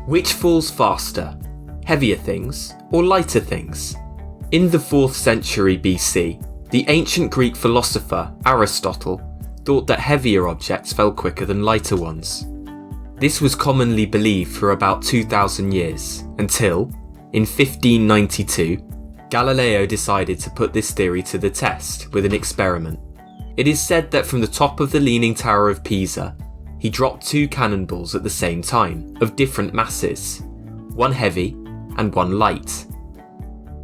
Which falls faster? Heavier things or lighter things? In the 4th century BC, the ancient Greek philosopher Aristotle thought that heavier objects fell quicker than lighter ones. This was commonly believed for about 2,000 years, until, in 1592, Galileo decided to put this theory to the test with an experiment. It is said that from the top of the Leaning Tower of Pisa, he dropped 2 cannonballs at the same time, of different masses, one heavy and one light.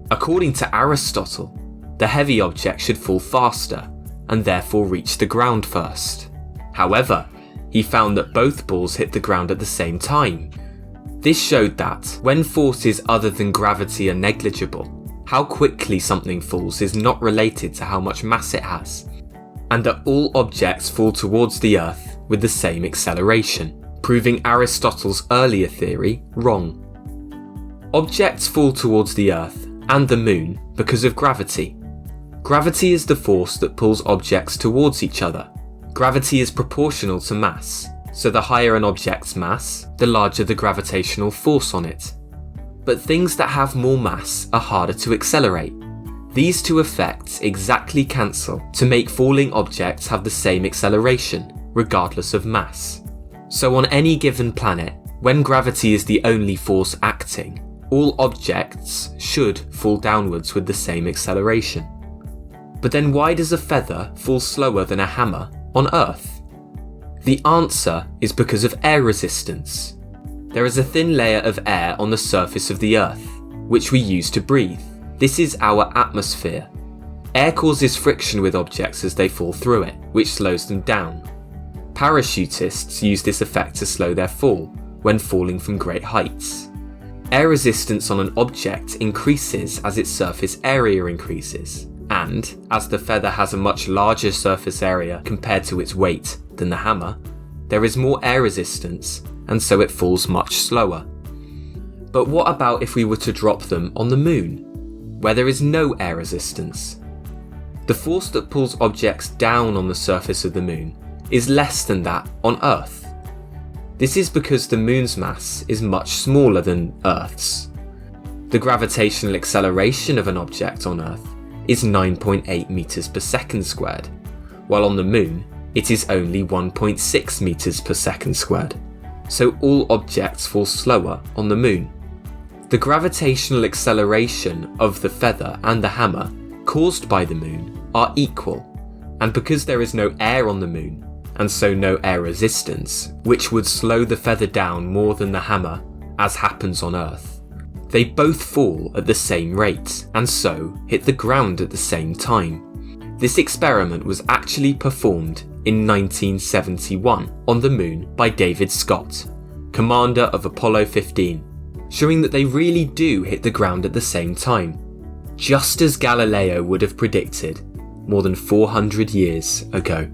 According to Aristotle, the heavy object should fall faster, and therefore reach the ground first. However, he found that both balls hit the ground at the same time. This showed that, when forces other than gravity are negligible, how quickly something falls is not related to how much mass it has, and that all objects fall towards the Earth with the same acceleration, proving Aristotle's earlier theory wrong. Objects fall towards the Earth and the Moon because of gravity. Gravity is the force that pulls objects towards each other. Gravity is proportional to mass, so the higher an object's mass, the larger the gravitational force on it. But things that have more mass are harder to accelerate. These two effects exactly cancel to make falling objects have the same acceleration, regardless of mass. So on any given planet, when gravity is the only force acting, all objects should fall downwards with the same acceleration. But then why does a feather fall slower than a hammer on Earth? The answer is because of air resistance. There is a thin layer of air on the surface of the Earth, which we use to breathe. This is our atmosphere. Air causes friction with objects as they fall through it, which slows them down. Parachutists use this effect to slow their fall when falling from great heights. Air resistance on an object increases as its surface area increases, and as the feather has a much larger surface area compared to its weight than the hammer, there is more air resistance, and so it falls much slower. But what about if we were to drop them on the Moon, where there is no air resistance? The force that pulls objects down on the surface of the Moon is less than that on Earth. This is because the Moon's mass is much smaller than Earth's. The gravitational acceleration of an object on Earth is 9.8 meters per second squared, while on the Moon it is only 1.6 meters per second squared, so all objects fall slower on the Moon. The gravitational acceleration of the feather and the hammer caused by the Moon are equal, and because there is no air on the Moon, and so no air resistance, which would slow the feather down more than the hammer, as happens on Earth, they both fall at the same rate, and so hit the ground at the same time. This experiment was actually performed in 1971 on the Moon by David Scott, commander of Apollo 15, showing that they really do hit the ground at the same time, just as Galileo would have predicted more than 400 years ago.